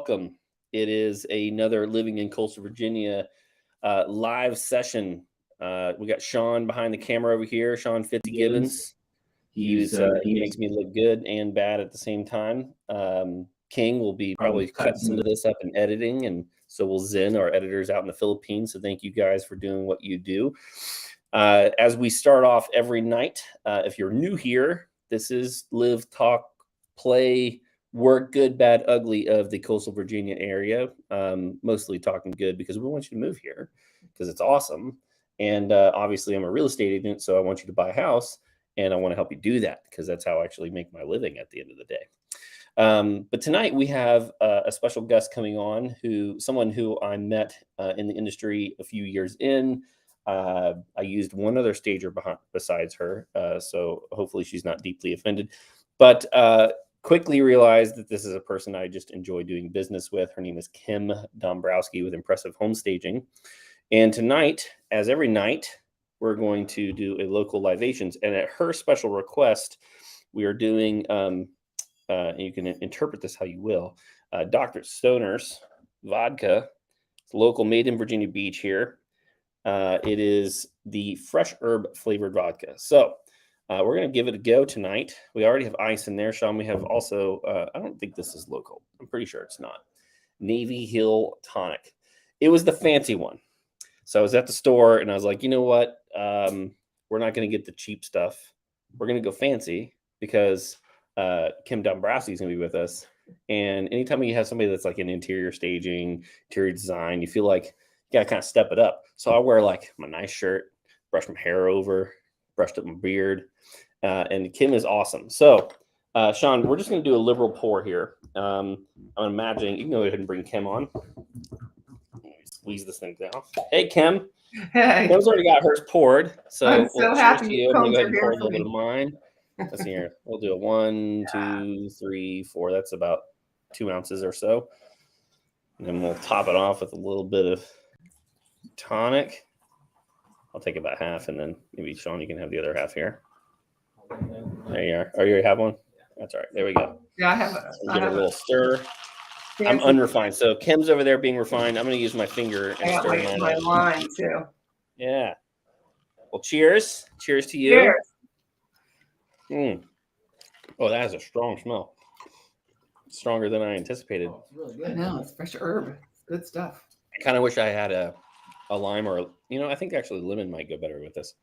welcome. It is another Living in Coastal Virginia live session. We got Sean behind the camera over here, Sean Fitzgibbons. He makes me look good and bad at the same time. King will be probably cutting some of this up and editing, and so will Zen, our editors out in the Philippines. So thank you guys for doing what you do. As we start off every night, if you're new here, this is Live, Talk, Play, Work, Good, Bad, Ugly of the Coastal Virginia area. Mostly talking good because we want you to move here because it's awesome. And obviously I'm a real estate agent, so I want you to buy a house, and I want to help you do that because that's how I actually make my living at the end of the day. But tonight we have a special guest coming on, someone who I met in the industry a few years in. I used one other stager besides her, so hopefully she's not deeply offended. But quickly realized that this is a person I just enjoy doing business with. Her name is Kim Dombrowski with Impressive Home Staging. And tonight, as every night, we're going to do a local libations. And at her special request, we are doing... and you can interpret this how you will. Dr. Stoner's vodka. It's local, made in Virginia Beach here. It is the fresh herb flavored vodka. So we're going to give it a go tonight. We already have ice in there, Sean. We have also, I don't think this is local. I'm pretty sure it's not. Navy Hill Tonic. It was the fancy one. So I was at the store and I was like, you know what? We're not going to get the cheap stuff. We're going to go fancy because Kim Dombrowski is going to be with us. And anytime you have somebody that's like in interior staging, interior design, you feel like you got to kind of step it up. So I wear like my nice shirt, brush my hair over, brushed up my beard. And Kim is awesome. So, Sean, we're just going to do a liberal pour here. I'm imagining you can go ahead and bring Kim on. Squeeze this thing down. Hey, Kim. Hey. Kim's already got hers poured. So I'm so happy you. I'm going to go ahead and pour a for little bit of mine. Let's see here. We'll do a 1, 2, 3, 4. That's about 2 ounces or so. And then we'll top it off with a little bit of tonic. I'll take about half, and then maybe Sean, you can have the other half here. There you are. Oh, you already have one? That's all right. There we go. Yeah, I have give it a little stir. Fancy. I'm unrefined. So Kim's over there being refined. I'm going to use my finger and stir my line too. Yeah. Well, cheers. Cheers to you. Cheers. Oh, that has a strong smell. Stronger than I anticipated. Oh, it's really good. I know, it's fresh herb. It's good stuff. I kind of wish I had a lime or, I think actually lemon might go better with this.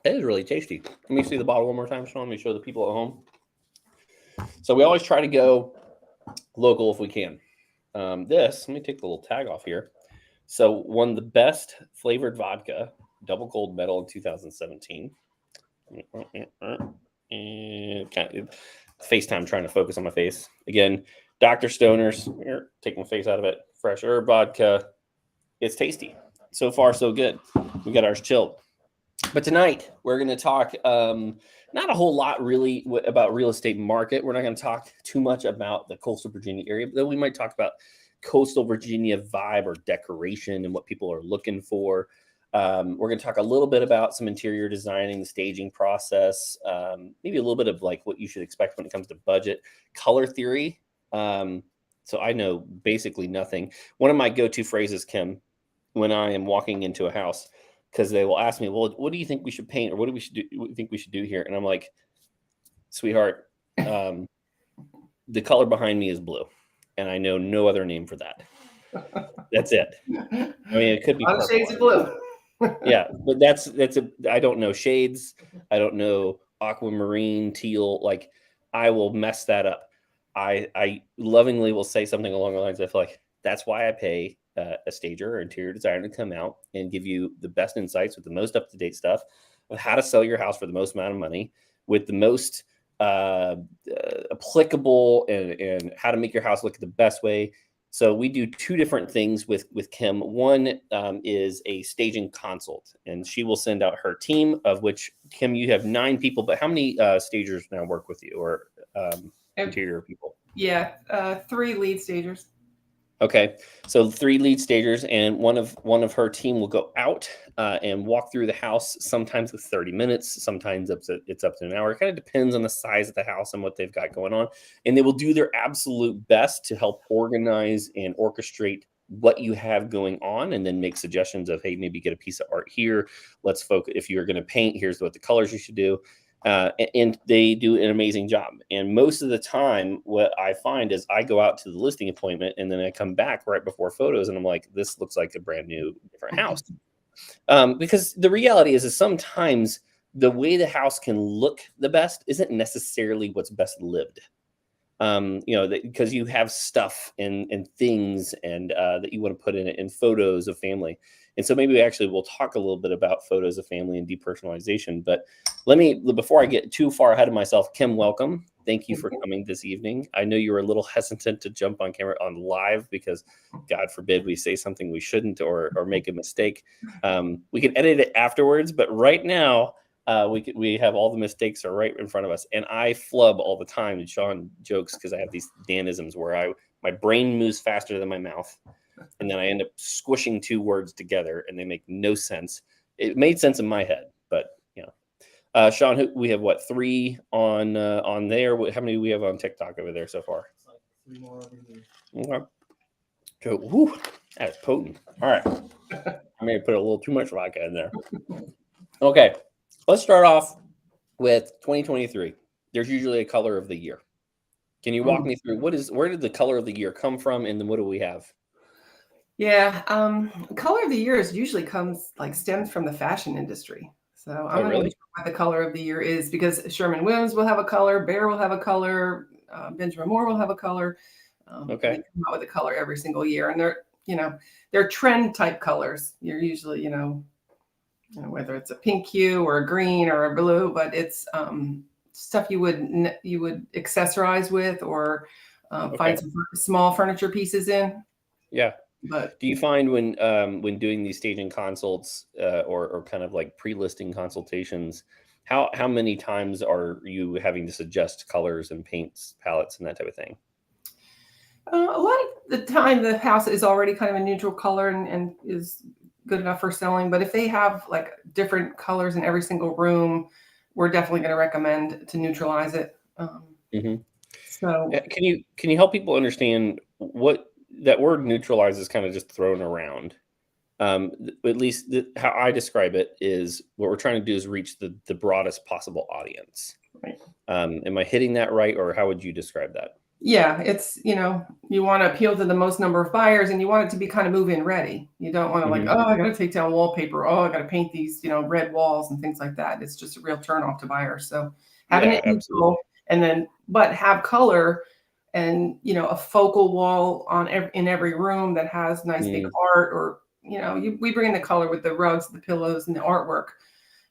It is really tasty. Let me see the bottle one more time, Sean. Let me show the people at home. So we always try to go local if we can. Let me take the little tag off here. So won the best flavored vodka, double gold medal in 2017. And kind of FaceTime trying to focus on my face again. Dr. Stoner's here, take my face out of it. Fresh herb vodka. It's tasty. So far, so good. We got ours chilled. But tonight we're going to talk not a whole lot really about real estate market. We're not going to talk too much about the coastal Virginia area, but then we might talk about coastal Virginia vibe or decoration and what people are looking for. We're going to talk a little bit about some interior designing, the staging process, maybe a little bit of like what you should expect when it comes to budget, color theory. So I know basically nothing. One of my go-to phrases, Kim, when I am walking into a house, because they will ask me, well, what do you think we should paint? Or what do we should do? What do you think we should do here? And I'm like, sweetheart, the color behind me is blue. And I know no other name for that. That's it. I mean, it could be shades of blue. Yeah, but I don't know shades. I don't know aquamarine, teal. Like, I will mess that up. I lovingly will say something along the lines of like, that's why I pay a stager or interior designer to come out and give you the best insights with the most up-to-date stuff of how to sell your house for the most amount of money with the most applicable and how to make your house look the best way. So we do 2 different things with Kim. One is a staging consult, and she will send out her team, of which, Kim, you have 9 people, but how many stagers now work with you, or interior people? Yeah, 3 lead stagers. Okay, so 3 lead stagers, and one of her team will go out and walk through the house. Sometimes with 30 minutes, sometimes it's up to an hour. It kind of depends on the size of the house and what they've got going on. And they will do their absolute best to help organize and orchestrate what you have going on, and then make suggestions of, hey, maybe get a piece of art here. Let's focus. If you're going to paint, here's what the colors you should do. And they do an amazing job. And most of the time, what I find is I go out to the listing appointment and then I come back right before photos and I'm like, this looks like a brand new, different house. Because the reality is sometimes the way the house can look the best isn't necessarily what's best lived. Because you have stuff and things and that you want to put in it, and photos of family. And so maybe we'll talk a little bit about photos of family and depersonalization. But before I get too far ahead of myself, Kim, welcome. Thank you for coming this evening. I know you were a little hesitant to jump on camera on live because God forbid we say something we shouldn't or make a mistake. We can edit it afterwards, but right now, we have all the mistakes are right in front of us, and I flub all the time. And Sean jokes because I have these Danisms where my brain moves faster than my mouth, and then I end up squishing 2 words together, and they make no sense. It made sense in my head, but Sean, we have 3 on there. How many do we have on TikTok over there so far? It's like 3 more over here. Okay. So, whew, that is potent. All right, I may have put a little too much vodka in there. Okay. Let's start off with 2023. There's usually a color of the year. Can you walk me through where did the color of the year come from, and then what do we have? Yeah, color of the year usually stems from the fashion industry. So I'm not really sure what the color of the year is, because Sherwin-Williams will have a color, Behr will have a color, Benjamin Moore will have a color. Okay. They come out with a color every single year, and they're trend type colors. You're usually whether it's a pink hue or a green or a blue, but it's stuff you would accessorize with or find some small furniture pieces in. Yeah. But do you find when doing these staging consults or kind of like pre-listing consultations, how many times are you having to suggest colors and paints, palettes, and that type of thing? A lot of the time, the house is already kind of a neutral color and is good enough for selling. But if they have like different colors in every single room, we're definitely going to recommend to neutralize it. So can you help people understand what that word neutralize is kind of just thrown around? At least how I describe it is what we're trying to do is reach the broadest possible audience. Right. Am I hitting that right, or how would you describe that? Yeah, it's, you want to appeal to the most number of buyers, and you want it to be kind of move-in ready. You don't want to I got to take down wallpaper. Oh, I got to paint these, red walls and things like that. It's just a real turnoff to buyers. So having it neutral, but have color and, a focal wall in every room that has nice big art, or, we bring in the color with the rugs, the pillows, and the artwork.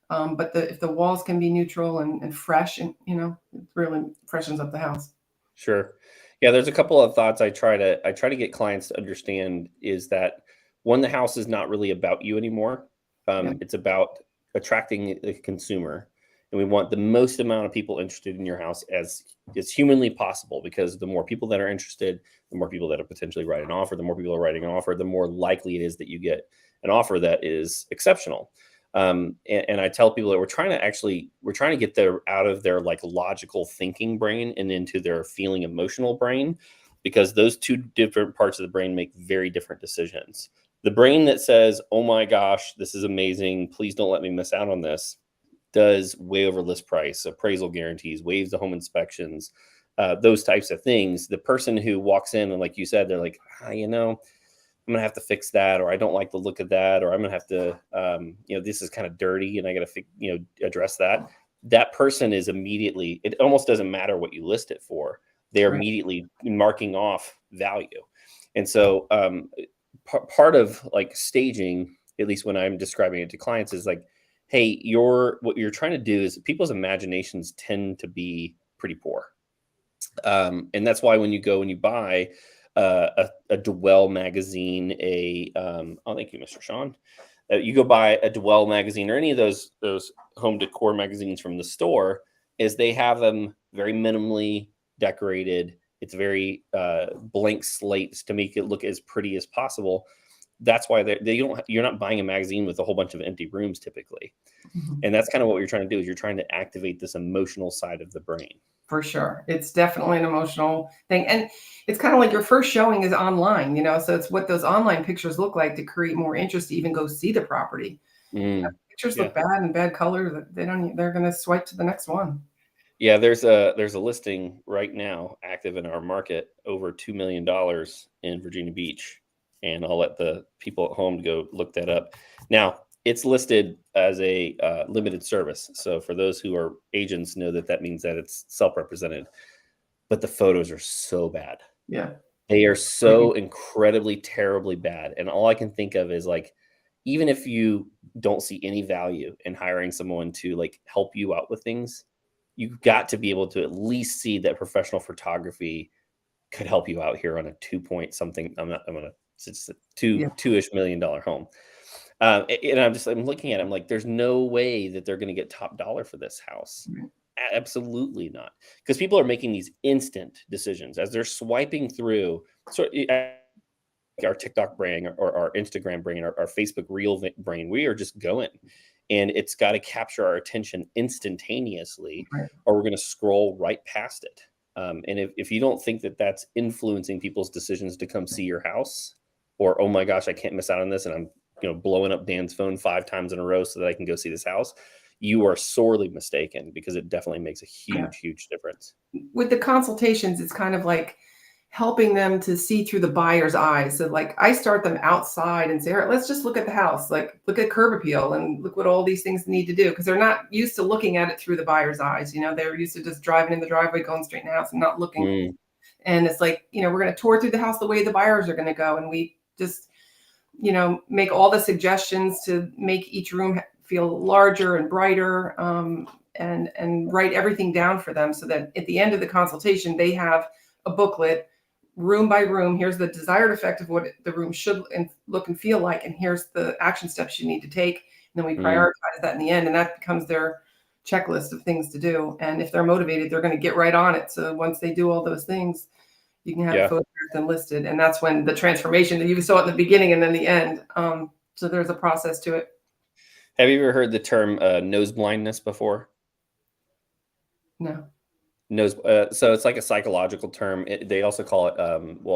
But if the walls can be neutral and fresh, and, it really freshens up the house. Sure. Yeah, there's a couple of thoughts I try to get clients to understand is that one, the house is not really about you anymore. It's about attracting the consumer, and we want the most amount of people interested in your house as humanly possible, because the more people that are interested, the more people that are potentially writing an offer, the more people are writing an offer, the more likely it is that you get an offer that is exceptional. And I tell people that we're trying to get out of their like logical thinking brain and into their feeling emotional brain, because those 2 different parts of the brain make very different decisions. The brain that says, oh my gosh, this is amazing, please don't let me miss out on this, does way over list price, appraisal guarantees, waives the home inspections, those types of things. The person who walks in and, like you said, they're like, I'm going to have to fix that, or I don't like the look of that, or I'm going to have to, this is kind of dirty and I got to, address that. That person is immediately, it almost doesn't matter what you list it for. They're immediately marking off value. And so part of like staging, at least when I'm describing it to clients, is like, hey, what you're trying to do is people's imaginations tend to be pretty poor. And that's why when you go and you buy a Dwell magazine, thank you, Mr. Sean. You go buy a Dwell magazine or any of those home decor magazines from the store, is they have them very minimally decorated. It's very blank slates to make it look as pretty as possible. That's why you're not buying a magazine with a whole bunch of empty rooms typically. Mhm. And that's kind of what you're trying to do, is you're trying to activate this emotional side of the brain. For sure. It's definitely an emotional thing. And it's kind of like your first showing is online, so it's what those online pictures look like to create more interest to even go see the property. Pictures Yeah. look bad and bad colors. They're going to swipe to the next one. Yeah, there's a listing right now active in our market over $2 million in Virginia Beach. And I'll let the people at home go look that up. Now, it's listed as a limited service. So for those who are agents know that means that it's self-represented. But the photos are so bad. Yeah. They are so incredibly, terribly bad. And all I can think of is like, even if you don't see any value in hiring someone to like help you out with things, you've got to be able to at least see that professional photography could help you out here on a 2 point something. It's a $2-ish million home. And I'm looking at it, I'm like, there's no way that they're going to get top dollar for this house. Absolutely not. Because people are making these instant decisions as they're swiping through. So our TikTok brain or our Instagram brain, our Facebook reel brain, we are just going. And it's got to capture our attention instantaneously, or we're going to scroll right past it. And if you don't think that that's influencing people's decisions to come see your house, or, oh my gosh, I can't miss out on this, and I'm blowing up Dan's phone 5 times in a row so that I can go see this house, you are sorely mistaken, because it definitely makes a huge difference. With the consultations, it's kind of like helping them to see through the buyer's eyes. So like I start them outside and say, all right, let's just look at the house, like look at curb appeal and look what all these things need to do. Because they're not used to looking at it through the buyer's eyes. They're used to just driving in the driveway, going straight in the house and not looking. And it's like, we're going to tour through the house the way the buyers are going to go. And we just, make all the suggestions to make each room feel larger and brighter, and write everything down for them so that at the end of the consultation, they have a booklet room by room. Here's the desired effect of what the room should look and feel like. And here's the action steps you need to take. And then we prioritize that in the end. And that becomes their checklist of things to do. And if they're motivated, they're going to get right on it. So once they do all those things, you can have photographs and listed. And that's when the transformation that you saw at the beginning and then the end. So there's a process to it. Have you ever heard the term nose blindness before? No. So it's like a psychological term. They also call it,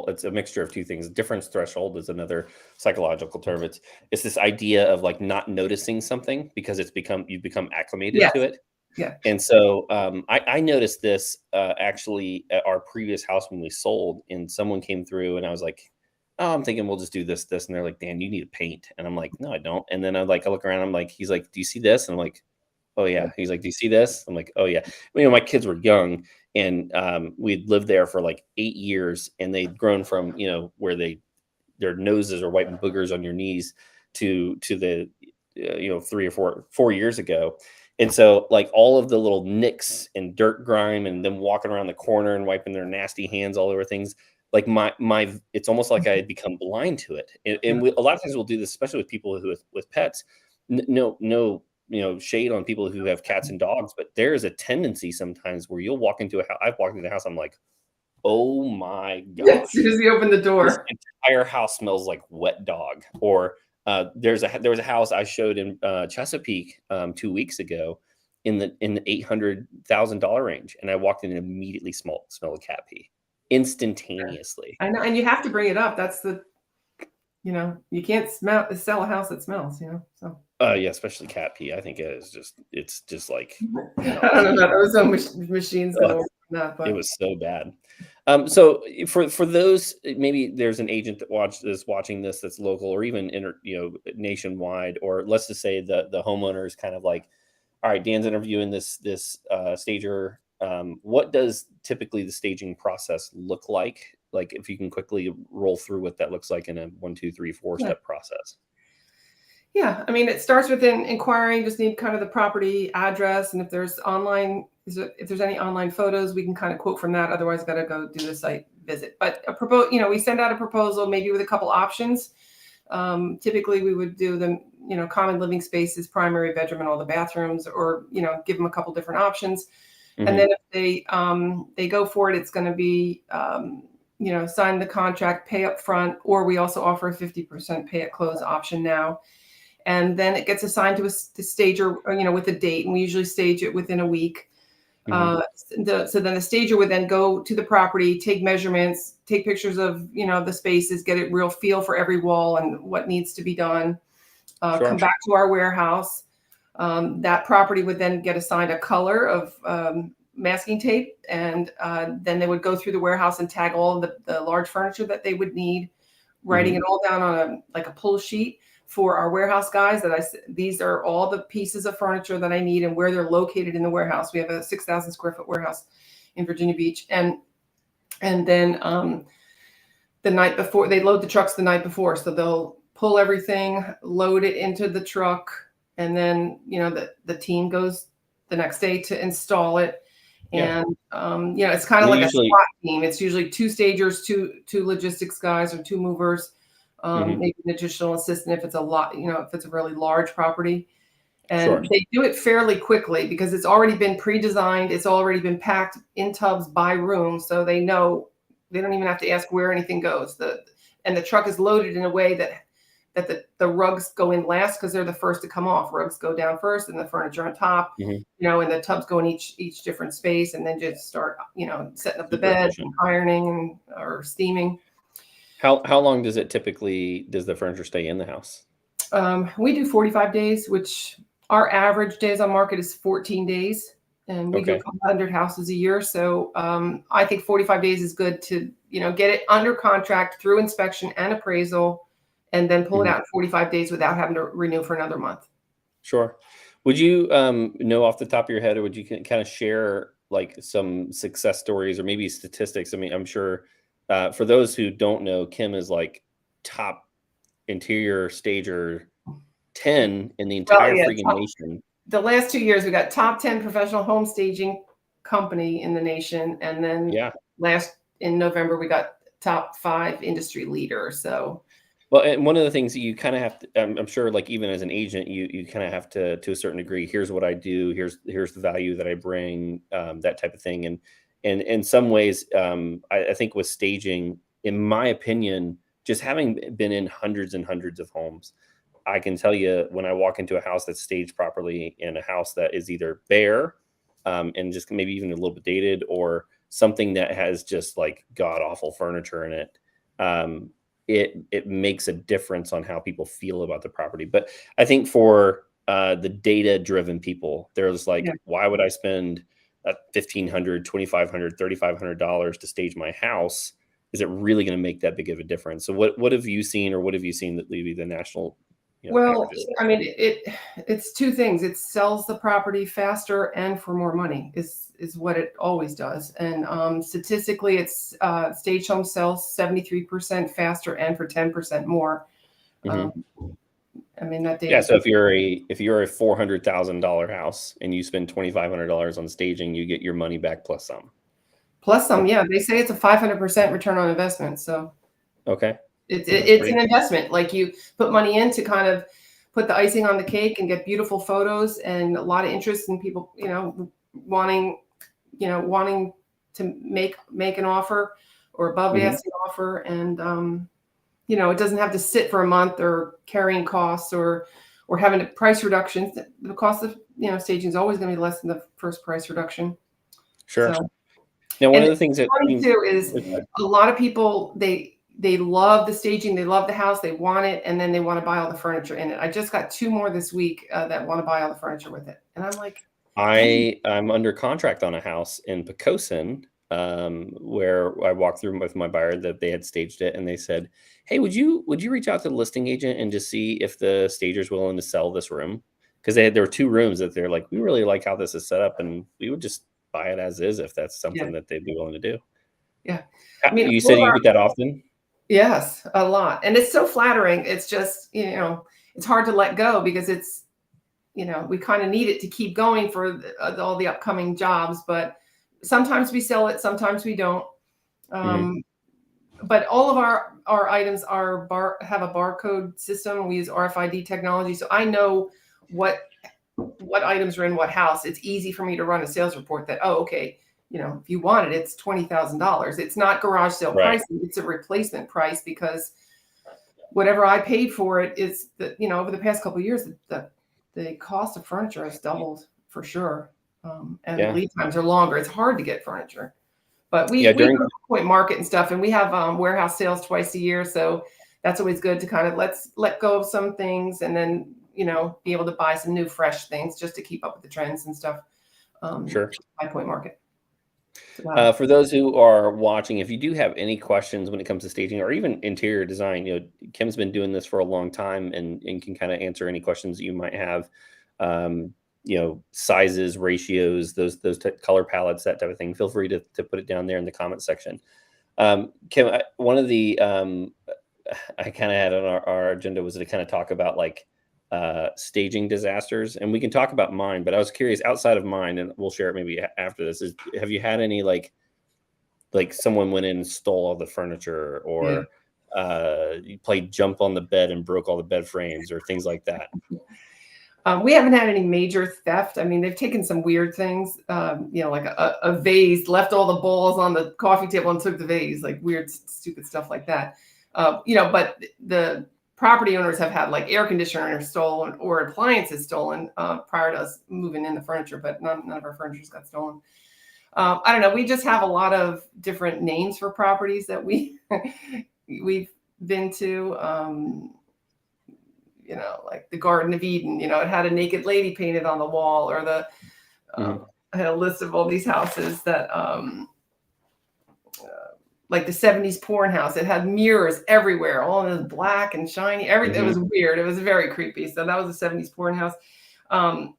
it's a mixture of two things. Difference threshold is another psychological term. It's this idea of like not noticing something because you've become acclimated to it. Yeah. And so I noticed this actually at our previous house when we sold, and someone came through and I was like, oh, I'm thinking we'll just do this. And they're like, Dan, you need to paint. And I'm like, no, I don't. And then I look around, I'm like, he's like, do you see this? And I'm like, oh yeah. He's like, do you see this? I'm like, oh yeah. My kids were young, and we'd lived there for like 8 years, and they'd grown from, where their noses are wiping boogers on your knees to the, 3 or 4 years ago. And so like all of the little nicks and dirt grime and them walking around the corner and wiping their nasty hands all over things, like it's almost like I had become blind to it. And a lot of times we'll do this, especially with people with pets. No, shade on people who have cats and dogs, but there is a tendency sometimes where you'll walk into a house. I've walked into a house, I'm like, oh my gosh. As soon as you open the door, this entire house smells like wet dog. Or there was a house I showed in Chesapeake 2 weeks ago in the $800,000 range, and I walked in and immediately smelled cat pee instantaneously. I know, and you have to bring it up. That's you can't sell a house that smells. So. Yeah, especially cat pee. I think it's just like I don't know about ozone machines that will that, but it was so bad. So for those, maybe there's an agent that watching this that's local or even nationwide, or let's just say the homeowner is kind of like, all right, Dan's interviewing this stager. What does typically the staging process look like? Like if you can quickly roll through what that looks like in a 1, 2, 3, 4 step process. Yeah, I mean, it starts with an inquiring. Just need kind of the property address, and if there's any online photos, we can kind of quote from that. Otherwise, got to go do the site visit. But we send out a proposal maybe with a couple options. Typically, we would do them, common living spaces, primary bedroom, and all the bathrooms, or give them a couple different options. And then if they go for it, it's going to be, sign the contract, pay up front, or we also offer a 50% pay at close option now. And then it gets assigned to the stager, with a date, and we usually stage it within a week. So then the stager would then go to the property, take measurements, take pictures of, the spaces, get a real feel for every wall and what needs to be done. Come back to our warehouse. That property would then get assigned a color of masking tape, and then they would go through the warehouse and tag all of the large furniture that they would need, writing it all down on a pull sheet for our warehouse guys these are all the pieces of furniture that I need and where they're located in the warehouse. We have a 6,000 square foot warehouse in Virginia Beach. And then the night before, they load the trucks the night before. So they'll pull everything, load it into the truck, and then, the team goes the next day to install it. And, it's kind of like a SWAT team. It's usually 2 stagers, two logistics guys, or 2 movers. Maybe an additional assistant if it's a lot, if it's a really large property. And they do it fairly quickly because it's already been pre-designed. It's already been packed in tubs by room. So they know they don't even have to ask where anything goes. And the truck is loaded in a way that the rugs go in last because they're the first to come off. Rugs go down first and the furniture on top, and the tubs go in each different space, and then just start, setting up the bed, and ironing or steaming. How long does the furniture stay in the house? We do 45 days, which our average days on market is 14 days. And we do a couple 100 houses a year. So I think 45 days is good to, get it under contract through inspection and appraisal, and then pull it out in 45 days without having to renew for another month. Sure. Would you know off the top of your head, or would you kind of share like some success stories or maybe statistics? I mean, I'm sure for those who don't know, Kim is like top interior stager 10 in the entire freaking nation. The last 2 years, we got top 10 professional home staging company in the nation. And then in November, we got top 5 industry leader. So, well, and one of the things that you kind of have to, I'm sure, like even as an agent, you kind of have to a certain degree, here's what I do, here's the value that I bring, that type of thing. And in some ways, I think with staging, in my opinion, just having been in hundreds and hundreds of homes, I can tell you when I walk into a house that's staged properly and a house that is either bare and just maybe even a little bit dated, or something that has just like god awful furniture in it, it makes a difference on how people feel about the property. But I think for the data driven people, there's like, why would I spend $1,500, $2,500, $3,500 to stage my house? Is it really going to make that big of a difference? So what have you seen, or what have you seen that maybe the national averages? I mean, it's 2 things. It sells the property faster and for more money is what it always does. And statistically, it's staged home sells 73% faster and for 10% more. I mean, that data. Yeah. So if you're a $400,000 house and you spend $2,500 on staging, you get your money back plus some. Plus some, yeah. They say it's a 500% return on investment. So it's an investment. Like, you put money in to kind of put the icing on the cake and get beautiful photos and a lot of interest in people, wanting to make an offer or above asking offer. And, it doesn't have to sit for a month or carrying costs or having a price reduction. The cost of, staging is always going to be less than the first price reduction. Sure. So, now, one of the things that too is a lot of people, they love the staging, they love the house, they want it, and then they want to buy all the furniture in it. I just got 2 more this week that want to buy all the furniture with it, and I'm like, I'm under contract on a house in Pocosin where I walked through with my buyer that they had staged it, and they said, "Hey, would you reach out to the listing agent and just see if the stager's willing to sell this room?" Because there were 2 rooms that they're like, "We really like how this is set up, and we would just buy it as is if that's something that they'd be willing to do." Yeah. I mean, you said you get that often? Yes, a lot. And it's so flattering. It's just, it's hard to let go because it's, we kind of need it to keep going for all the upcoming jobs, but sometimes we sell it, sometimes we don't. But all of our items have a barcode system. We use RFID technology. So I know what what items are in what house, it's easy for me to run a sales report that, oh, okay, if you want it, it's $20,000. It's not garage sale pricing, it's a replacement price, because whatever I paid for it is that, over the past couple of years, the cost of furniture has doubled for sure. And lead times are longer. It's hard to get furniture. But we go to point market and stuff, and we have warehouse sales twice a year. So that's always good to kind of let go of some things, and then, be able to buy some new fresh things just to keep up with the trends and stuff. Sure. By point market. For those who are watching, if you do have any questions when it comes to staging or even interior design, Kim's been doing this for a long time and can kind of answer any questions that you might have. Sizes, ratios, those color palettes, that type of thing. Feel free to put it down there in the comment section. Kim, one of the I kind of had on our agenda was to kind of talk about like staging disasters, and we can talk about mine, but I was curious outside of mine, and we'll share it maybe after this, have you had any like someone went in and stole all the furniture, or you played jump on the bed and broke all the bed frames, or things like that? We haven't had any major theft. I mean, they've taken some weird things, like a vase, left all the balls on the coffee table and took the vase, like weird, stupid stuff like that. But the property owners have had like air conditioners stolen or appliances stolen prior to us moving in the furniture, but none of our furniture's got stolen. I don't know. We just have a lot of different names for properties that we've been to. Like the Garden of Eden, it had a naked lady painted on the wall, or I had a list of all these houses that, like the 70s porn house, it had mirrors everywhere, all in black and shiny, everything. It was weird. It was very creepy. So that was a 70s porn house. And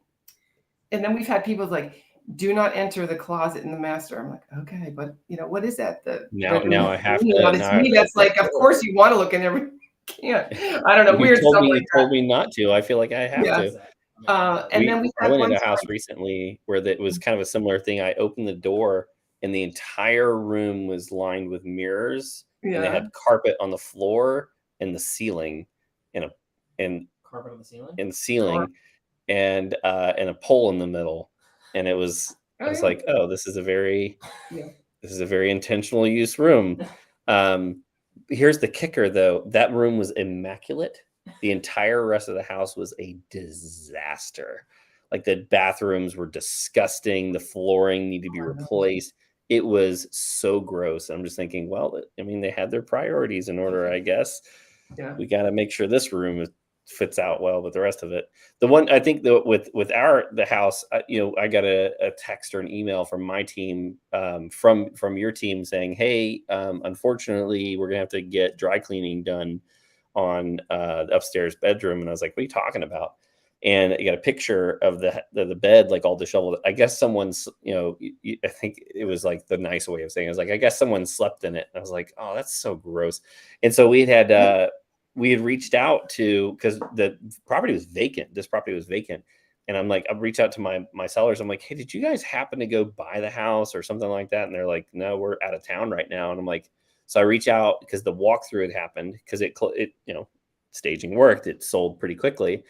then we've had people like, do not enter the closet in the master. I'm like, okay, but what is that? Now I have to. To me, that's like, of course you want to look in there. Can't. I don't know. Weird stuff like that. You told me not to. I feel like I have to. I went into a house recently where that was kind of a similar thing. I opened the door and the entire room was lined with mirrors, and they had carpet on the floor and the ceiling, and carpet on the ceiling, and a pole in the middle, and it was. I was like, oh, this is a very intentional use room. Here's the kicker, though. That room was immaculate. The entire rest of the house was a disaster. Like the bathrooms were disgusting. The flooring needed to be replaced. It was so gross. I'm just thinking, well, I mean, they had their priorities in order, I guess. Yeah. We got to make sure this room fits out well with the rest of it. The one, I think, with the house, I got a text or an email from my team, from your team saying, hey, unfortunately, we're gonna have to get dry cleaning done on the upstairs bedroom. And I was like, what are you talking about? And you got a picture of the bed, like all disheveled. I guess someone's, I think it was like the nice way of saying it. I was like, I guess someone slept in it. And I was like, oh, that's so gross. And so we had reached out to, because the property was vacant. This property was vacant. And I'm like, I've reached out to my sellers. I'm like, hey, did you guys happen to go buy the house or something like that? And they're like, no, we're out of town right now. And I'm like, so I reach out because the walkthrough had happened, because it staging worked. It sold pretty quickly.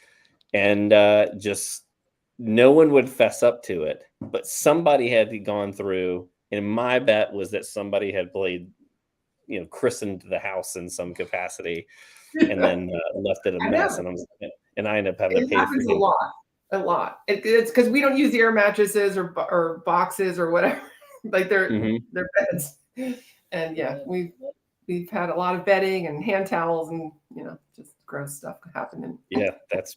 And just no one would fess up to it. But somebody had gone through, and my bet was that somebody had played, christened the house in some capacity, and then left it a mess. And I ended up having to pay for it. A lot. It's because we don't use the air mattresses or boxes or whatever. Like they're beds. And we've had a lot of bedding and hand towels and just gross stuff happening. Yeah, that's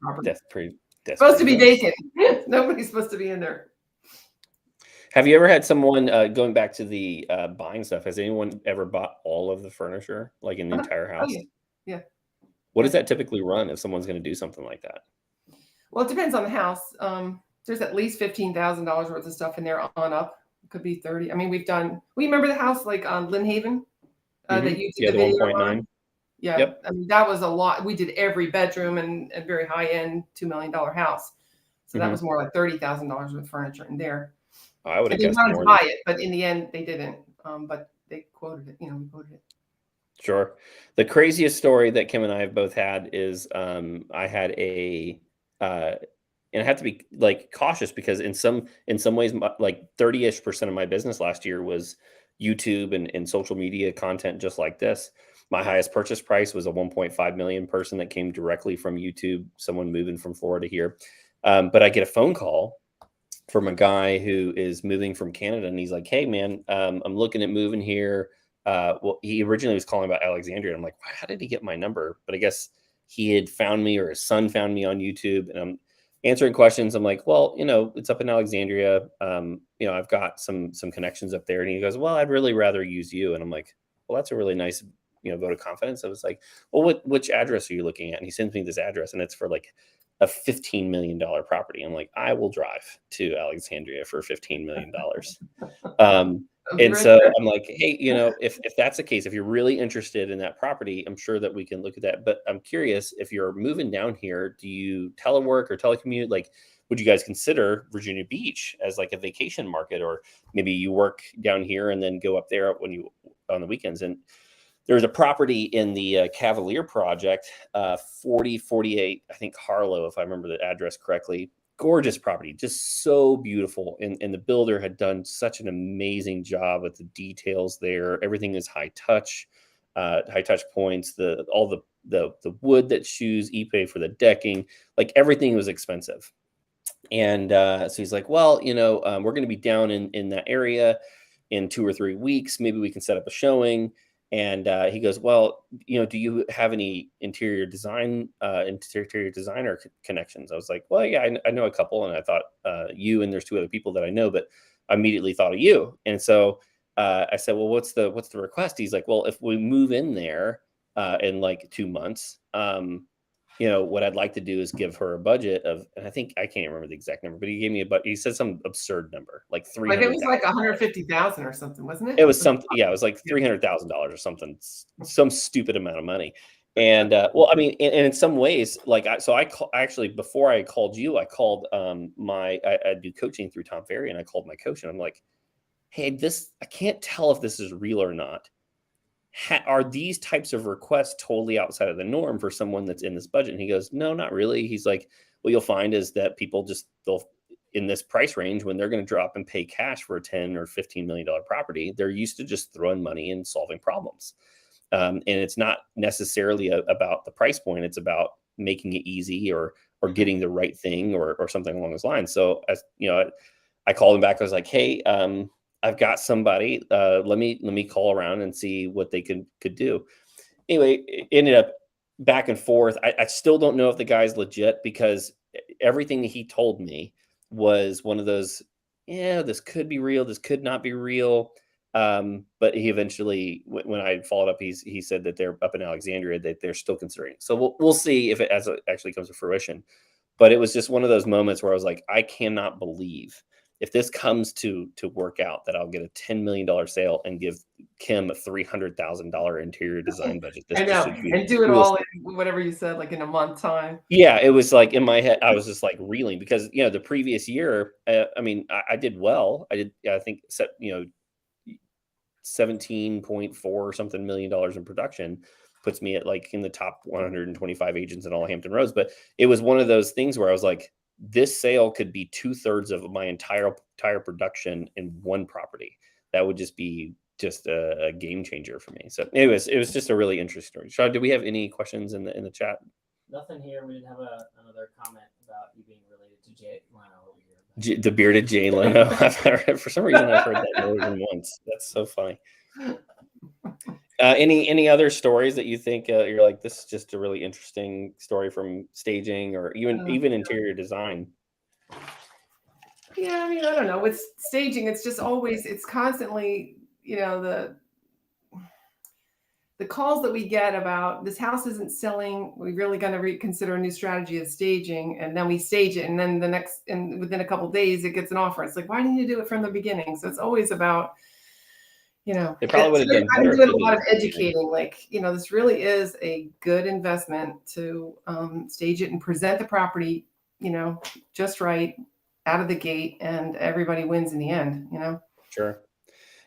pretty. That's supposed to be vacant. Nobody's supposed to be in there. Have you ever had someone, going back to the buying stuff, has anyone ever bought all of the furniture, like in the entire house? Oh, yeah. What does that typically run if someone's going to do something like that? Well, it depends on the house. There's at least $15,000 worth of stuff in there on up. It could be 30. I mean, we remember the house like on Lynn Haven that you did the video 1.9. Yeah. Yep. I mean, that was a lot. We did every bedroom and a very high end $2 million house. So that was more like $30,000 worth of furniture in there. I would have guessed more. They wanted more to buy it, but in the end they didn't. But they quoted it. We quoted it. Sure. The craziest story that Kim and I have both had is I had a And I have to be like cautious because in some ways, like 30-ish% of my business last year was YouTube and social media content just like this. My highest purchase price was a 1.5 million person that came directly from YouTube, someone moving from Florida here. But I get a phone call from a guy who is moving from Canada, and he's like, "Hey, man, I'm looking at moving here." Well, he originally was calling about Alexandria. And I'm like, how did he get my number? But I guess he had found me, or his son found me on YouTube, and I'm answering questions. I'm like, well, it's up in Alexandria. I've got some connections up there. And he goes, well, I'd really rather use you. And I'm like, well, that's a really nice, vote of confidence. I was like, well, which address are you looking at? And he sends me this address, and it's for like a $15 million property. I'm like, I will drive to Alexandria for $15 million. And so I'm like, hey, if that's the case, if you're really interested in that property, I'm sure that we can look at that. But I'm curious, if you're moving down here, do you telework or telecommute? Like, would you guys consider Virginia Beach as like a vacation market, or maybe you work down here and then go up there on the weekends? And there's a property in the Cavalier project, 4048, I think Harlow, if I remember the address correctly. Gorgeous property, just so beautiful. And the builder had done such an amazing job with the details there. Everything is high touch points, all the wood that shoes, Ipe for the decking, like everything was expensive. And so he's like, well, we're going to be down in that area in 2 or 3 weeks. Maybe we can set up a showing. And he goes, well, do you have any interior designer connections? I was like, well, yeah, I know a couple. And I thought you, and there's 2 other people that I know, but I immediately thought of you. And so I said, well, what's the request? He's like, well, if we move in there in like 2 months, what I'd like to do is give her a budget of, and I can't remember the exact number, but he gave me he said some absurd number, like $300,000. Like it was like 150,000 or something, wasn't it? It was something, yeah, it was like $300,000 or something, some stupid amount of money. And well, I mean, and in some ways, like, actually, before I called you, I called I do coaching through Tom Ferry, and I called my coach, and I'm like, hey, I can't tell if this is real or not. Are these types of requests totally outside of the norm for someone that's in this budget? And he goes, no, not really. He's like, what you'll find is that people they'll in this price range, when they're going to drop and pay cash for a $10 or $15 million property, they're used to just throwing money and solving problems. And it's not necessarily about the price point. It's about making it easy or getting the right thing or something along those lines. So I called him back. I was like, hey, I've got somebody, let me call around and see what they could do. Anyway, it ended up back and forth. I still don't know if the guy's legit, because everything that he told me was one of those, yeah, this could be real, this could not be real. But he eventually, when I followed up, he said that they're up in Alexandria, that they're still considering. So we'll see if it actually comes to fruition. But it was just one of those moments where I was like, I cannot believe, if this comes to work out, that I'll get a $10 million sale and give Kim a $300,000 interior design budget. I know, and do it all in whatever you said, like in a month time. Yeah, it was like in my head, I was just like reeling, because the previous year, I mean, I did well. I think 17.4 or something million dollars in production, puts me at like in the top 125 agents in all Hampton Roads. But it was one of those things where I was like, this sale could be 2/3 of my entire production in one property. That would just be a game changer for me. So anyways, it was just a really interesting story. Sean, do we have any questions in the chat? Nothing here. We didn't have another comment about you being related to Jay Leno over here. The bearded Jay Leno. For some reason, I've heard that more than once. That's so funny. Any other stories that you think you're like, this is just a really interesting story from staging or even interior design? Yeah, I mean, I don't know. With staging, it's just always, it's constantly, the calls that we get about this house isn't selling, we're really going to reconsider a new strategy of staging, and then we stage it, and then within a couple of days it gets an offer. It's like, why didn't you do it from the beginning? So it's always about, it probably would have done better. I'm doing a lot of educating. Like, this really is a good investment to stage it and present the property, just right out of the gate, and everybody wins in the end. Sure.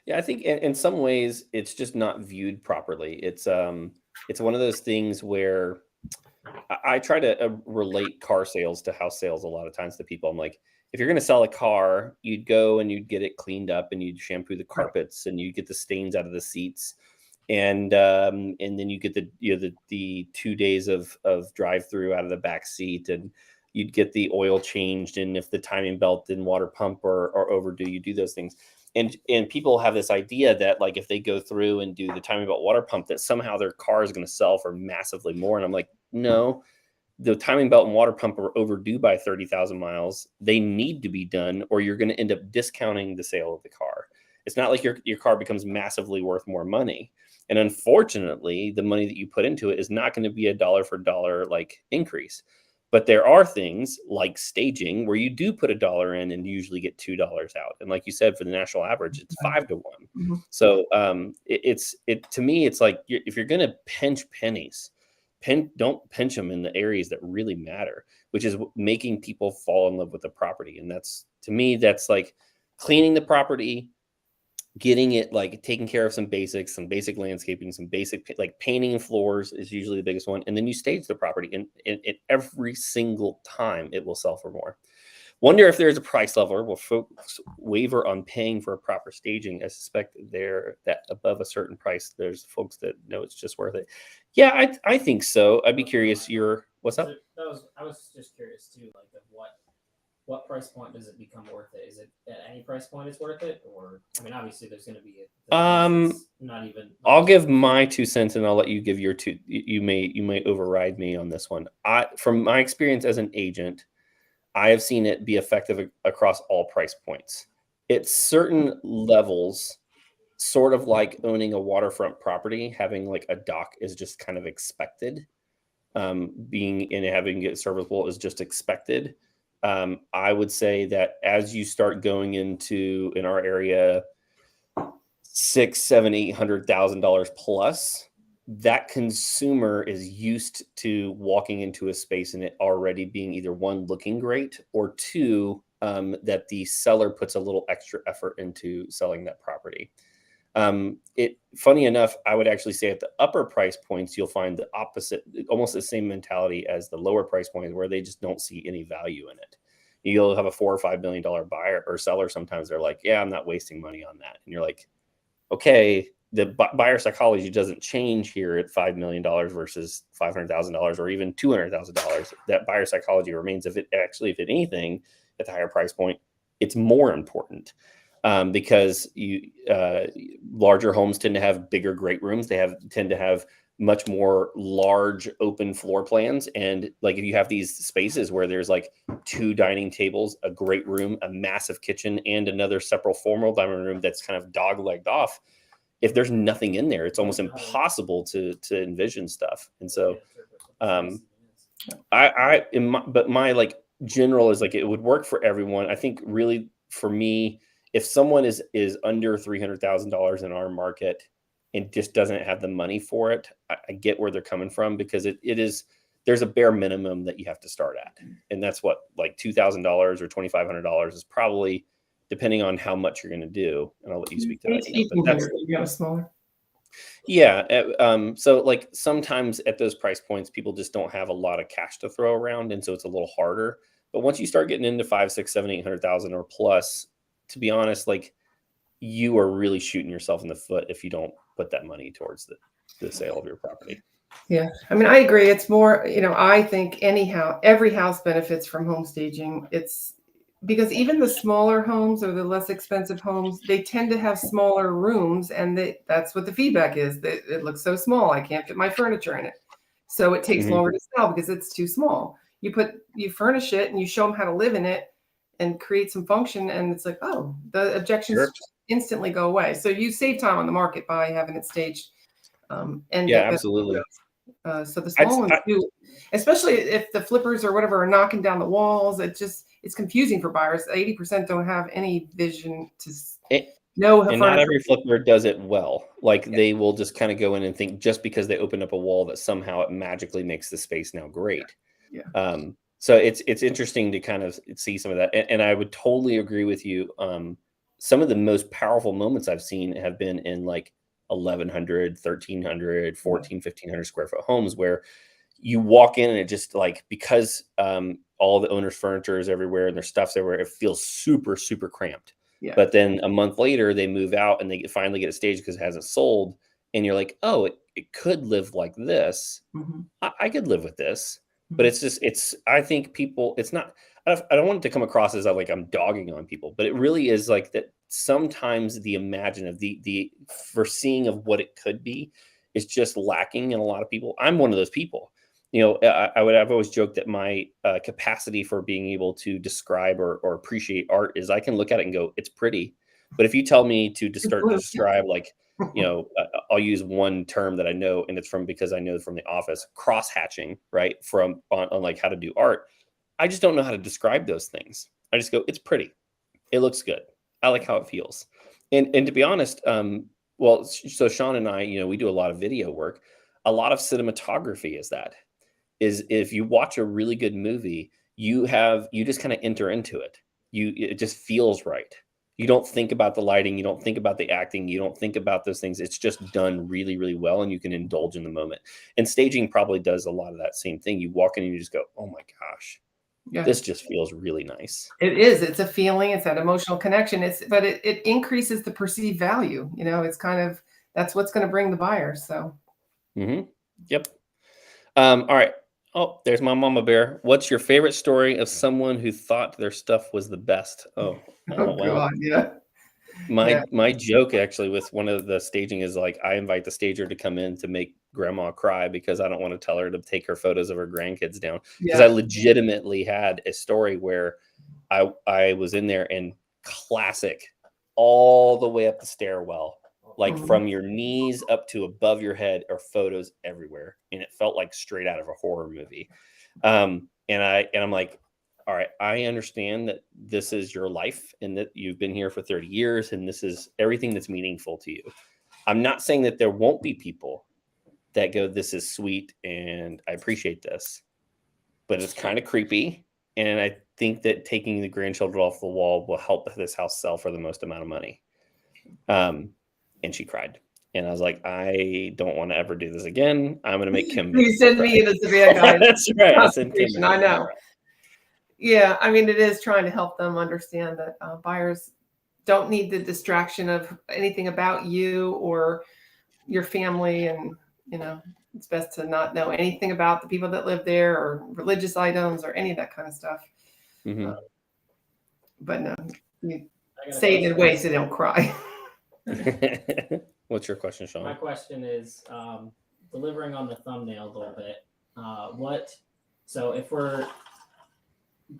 Yeah, I think in some ways it's just not viewed properly. It's one of those things where I try to relate car sales to house sales a lot of times to people. I'm like, if you're going to sell a car, you'd go and you'd get it cleaned up and you'd shampoo the carpets and you get the stains out of the seats. And then you get the 2 days of drive through out of the back seat, and you'd get the oil changed. And if the timing belt and water pump are overdue, you do those things. And people have this idea that like if they go through and do the timing belt water pump, that somehow their car is going to sell for massively more. And I'm like, no, the timing belt and water pump are overdue by 30,000 miles. They need to be done, or you're going to end up discounting the sale of the car. It's not like your car becomes massively worth more money. And unfortunately, the money that you put into it is not going to be a dollar for dollar like increase. But there are things like staging where you do put $1 in and usually get $2 out. And like you said, for the national average, it's 5 to 1. Mm-hmm. So to me, it's like if you're going to pinch pennies, don't pinch them in the areas that really matter, which is making people fall in love with the property. And that's, to me, that's like cleaning the property, getting it like taking care of some basic landscaping, some basic like painting floors is usually the biggest one. And then you stage the property, and every single time it will sell for more. Wonder if there's a price level where folks waver on paying for a proper staging. I suspect that above a certain price, there's folks that know it's just worth it. Yeah, I think so. I'd be curious. What's up? I was just curious too, like of what price point does it become worth it? Is it at any price point it's worth it? Or, I mean, obviously there's going to be not even. I'll give my 2 cents and I'll let you give your 2. You may override me on this one. From my experience as an agent, I have seen it be effective across all price points. At certain levels, sort of like owning a waterfront property, having like a dock is just kind of expected. Being and having it serviceable is just expected. I would say that as you start going into, in our area, $600,000, $700,000, $800,000 plus, that consumer is used to walking into a space and it already being either one, looking great, or two, that the seller puts a little extra effort into selling that property. Funny enough, I would actually say at the upper price points, you'll find the opposite, almost the same mentality as the lower price points, where they just don't see any value in it. You'll have a $4 or $5 million buyer or seller. Sometimes they're like, yeah, I'm not wasting money on that. And you're like, okay, the buyer psychology doesn't change here at $5 million versus $500,000 or even $200,000. That buyer psychology remains. If anything, at the higher price point, it's more important. Because larger homes tend to have bigger great rooms. They tend to have much more large open floor plans. And like if you have these spaces where there's like 2 dining tables, a great room, a massive kitchen, and another separate formal dining room that's kind of dog-legged off, if there's nothing in there, it's almost impossible to envision stuff. And so but my like general is like it would work for everyone. I think really for me, if someone is under $300,000 in our market and just doesn't have the money for it, I get where they're coming from, because there's a bare minimum that you have to start at. And that's what, like $2,000 or $2,500 is probably, depending on how much you're going to do. And I'll let you speak to that. But that's, you got smaller. Yeah. So like sometimes at those price points, people just don't have a lot of cash to throw around. And so it's a little harder. But once you start getting into 5, 6, 7, 800,000 or plus, to be honest, like you are really shooting yourself in the foot if you don't put that money towards the sale of your property. Yeah. I mean, I agree. It's more, I think every house benefits from home staging. It's because even the smaller homes or the less expensive homes, they tend to have smaller rooms, and that's what the feedback is. That it looks so small. I can't fit my furniture in it. So it takes longer to sell because it's too small. You furnish it and you show them how to live in it and create some function, and it's like, oh, the objections instantly go away. So you save time on the market by having it staged. Absolutely. So the small ones do, especially if the flippers or whatever are knocking down the walls. It's confusing for buyers. 80% don't have any vision to know. And not every flipper does it well. Like they will just kind of go in and think just because they opened up a wall that somehow it magically makes the space now great. Yeah. So it's interesting to kind of see some of that. And I would totally agree with you. Some of the most powerful moments I've seen have been in like 1,100, 1,300, 1,400, 1,500 square foot homes where you walk in and it just like, because all the owner's furniture is everywhere and their stuff's everywhere, it feels super, super cramped. Yeah. But then a month later, they move out and they finally get a stage because it hasn't sold. And you're like, oh, it could live like this. Mhm. I could live with this. But it's just, I think people, it's not, I don't want it to come across as like I'm dogging on people, but it really is like that sometimes the imaginative, the foreseeing of what it could be is just lacking in a lot of people. I'm one of those people. I've always joked that my capacity for being able to describe or appreciate art is I can look at it and go, it's pretty. But if you tell me to start to describe, like, I'll use one term that I know, and it's because I know from the office, cross hatching, right? On like how to do art. I just don't know how to describe those things. I just go, it's pretty. It looks good. I like how it feels. And to be honest, so Sean and I, we do a lot of video work. A lot of cinematography is if you watch a really good movie, you just kind of enter into it. It just feels right. You don't think about the lighting. You don't think about the acting. You don't think about those things. It's just done really, really well. And you can indulge in the moment. And staging probably does a lot of that same thing. You walk in and you just go, oh my gosh, this just feels really nice. It is. It's a feeling. It's that emotional connection. But it increases the perceived value. It's kind of, that's what's going to bring the buyers. So. Yep. All right. Oh, there's my mama bear. What's your favorite story of someone who thought their stuff was the best? Oh wow. God, yeah. My joke actually with one of the staging is like, I invite the stager to come in to make grandma cry because I don't want to tell her to take her photos of her grandkids down. Because I legitimately had a story where I was in there and classic all the way up the stairwell. Like from your knees up to above your head are photos everywhere. And it felt like straight out of a horror movie. And I'm like, all right, I understand that this is your life and that you've been here for 30 years and this is everything that's meaningful to you. I'm not saying that there won't be people that go, this is sweet and I appreciate this, but it's kind of creepy. And I think that taking the grandchildren off the wall will help this house sell for the most amount of money. And she cried. And I was like, I don't want to ever do this again. I'm going to make Kim. You send me as the bad guy. That's right. I sent Kim. I know. Yeah. I mean, it is trying to help them understand that buyers don't need the distraction of anything about you or your family. And, it's best to not know anything about the people that live there or religious items or any of that kind of stuff. But no, you say it in ways so they don't cry. What's your question, Sean? My question is delivering on the thumbnail a little bit. So if we're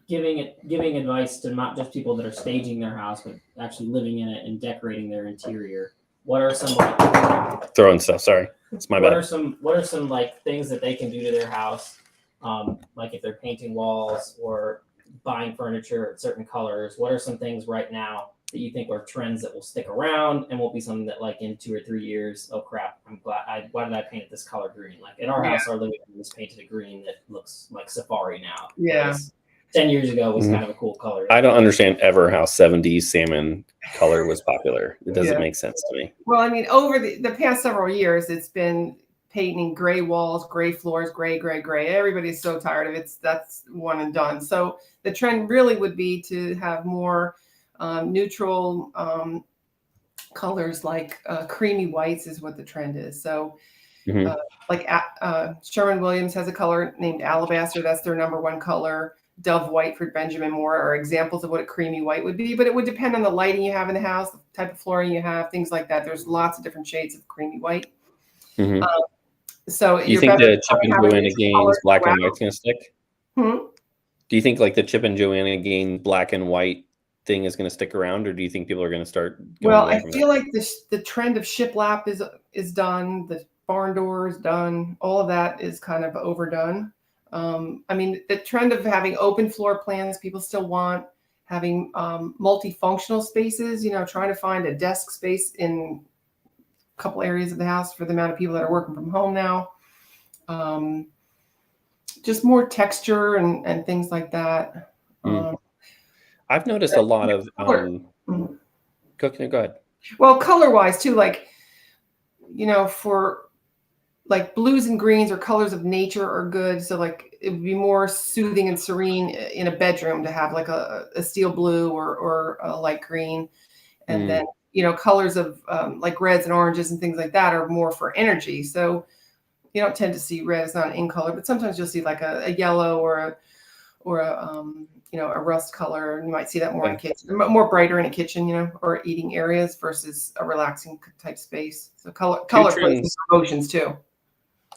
giving advice to not just people that are staging their house, but actually living in it and decorating their interior, what are some throwing stuff? Sorry, it's my bad. What are some like things that they can do to their house, like if they're painting walls or buying furniture at certain colors? What are some things right now that you think are trends that will stick around and will be something that like in 2 or 3 years, oh crap, why did I paint it this color green? Like in our house, our living room was painted a green that looks like safari now. Yeah. 10 years ago was kind of a cool color. I don't understand ever how 70s salmon color was popular. It doesn't make sense to me. Well, I mean, over the past several years, it's been painting gray walls, gray floors, gray. Everybody's so tired of it. That's one and done. So the trend really would be to have more neutral colors, like creamy whites is what the trend is. So like Sherwin-Williams has a color named Alabaster. That's their #1 color. Dove white for Benjamin Moore are examples of what a creamy white would be, but it would depend on the lighting you have in the house, the type of flooring you have, things like that. There's lots of different shades of creamy white. So you think the Chip and Joanna Gaines black and white's going to stick? Do you think like the Chip and Joanna Gaines black and white thing is going to stick around, or do you think people are going to start going away from feel like the trend of shiplap is done. The barn door is done. All of that is kind of overdone. I mean, the trend of having open floor plans, people still want having multifunctional spaces, trying to find a desk space in a couple areas of the house for the amount of people that are working from home now. Just more texture and things like that. I've noticed a lot of cooking. Go ahead. Well, color wise too, like, for like blues and greens or colors of nature are good. So like it would be more soothing and serene in a bedroom to have like a steel blue or a light green. And then, colors of like reds and oranges and things like that are more for energy. So you don't tend to see red as not an in color, but sometimes you'll see like a yellow or a rust color. And you might see that more in a kitchen, more brighter in a kitchen, or eating areas versus a relaxing type space. So color plays emotions too.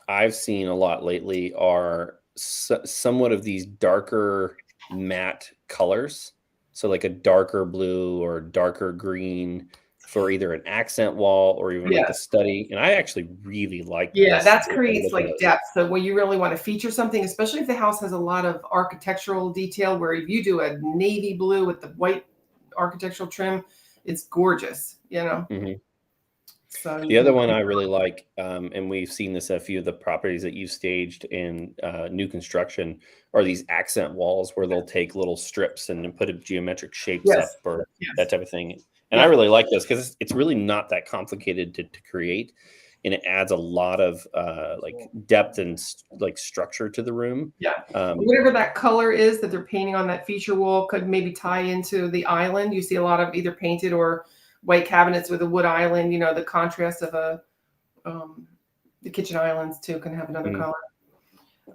I've seen a lot lately are somewhat of these darker matte colors. So like a darker blue or darker green for either an accent wall or even like a study. And I actually really like this. That creates like depth. So when you really want to feature something, especially if the house has a lot of architectural detail, where if you do a navy blue with the white architectural trim, it's gorgeous, So the other one I really like, and we've seen this at a few of the properties that you've staged in new construction, are these accent walls where they'll take little strips and put a geometric shapes up or that type of thing. And I really like this because it's really not that complicated to create, and it adds a lot of like depth and like structure to the room. Whatever that color is that they're painting on that feature wall could maybe tie into the island. You see a lot of either painted or white cabinets with a wood island. The contrast of the kitchen islands too can have another color.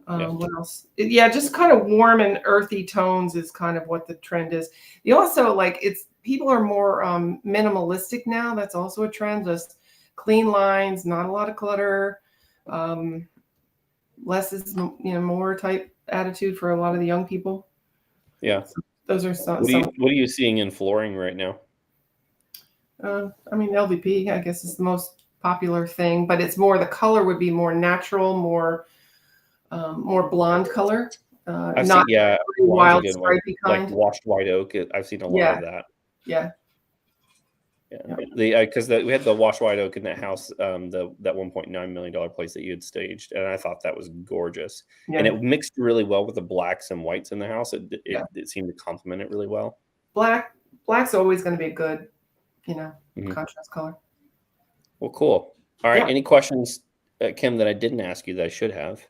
What else? Just kind of warm and earthy tones is kind of what the trend is. You also people are more minimalistic now. That's also a trend. Just clean lines, not a lot of clutter. Less is more type attitude for a lot of the young people. So those are some. What are you seeing in flooring right now? LVP, I guess, is the most popular thing, but it's more the color would be more natural, more blonde color. Not wild stripy kind. Like washed white oak. I've seen a lot of that. Because we had the washed white oak in that house, that $1.9 million place that you had staged, and I thought that was gorgeous. And it mixed really well with the blacks and whites in the house. It seemed to complement it really well. Black's always going to be a good, contrast color. Well, cool. All right. Any questions, Kim, that I didn't ask you that I should have?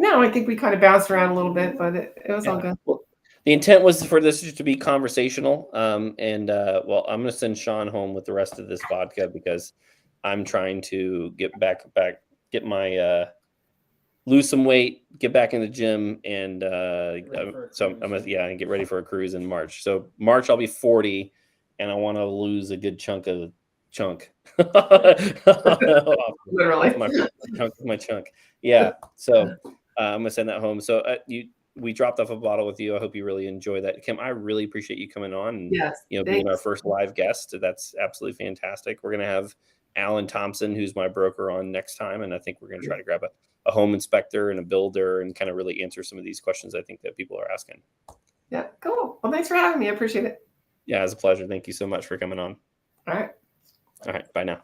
No, I think we kind of bounced around a little bit, but it was all good. Well, the intent was for this just to be conversational. I'm going to send Sean home with the rest of this vodka because I'm trying to get lose some weight, get back in the gym, and I'm gonna get ready for a cruise in March. So March I'll be 40, and I want to lose a good chunk. Literally. my chunk. Yeah. So I'm gonna send that home. So we dropped off a bottle with you. I hope you really enjoy that, Kim. I really appreciate you coming on and being our first live guest. That's absolutely fantastic. We're gonna have Alan Thompson, who's my broker, on next time, and I think we're gonna try to grab a home inspector and a builder and kind of really answer some of these questions I think that people are asking. Yeah, cool. Well, thanks for having me. I appreciate it. Yeah, it's a pleasure. Thank you so much for coming on. All right. Bye now.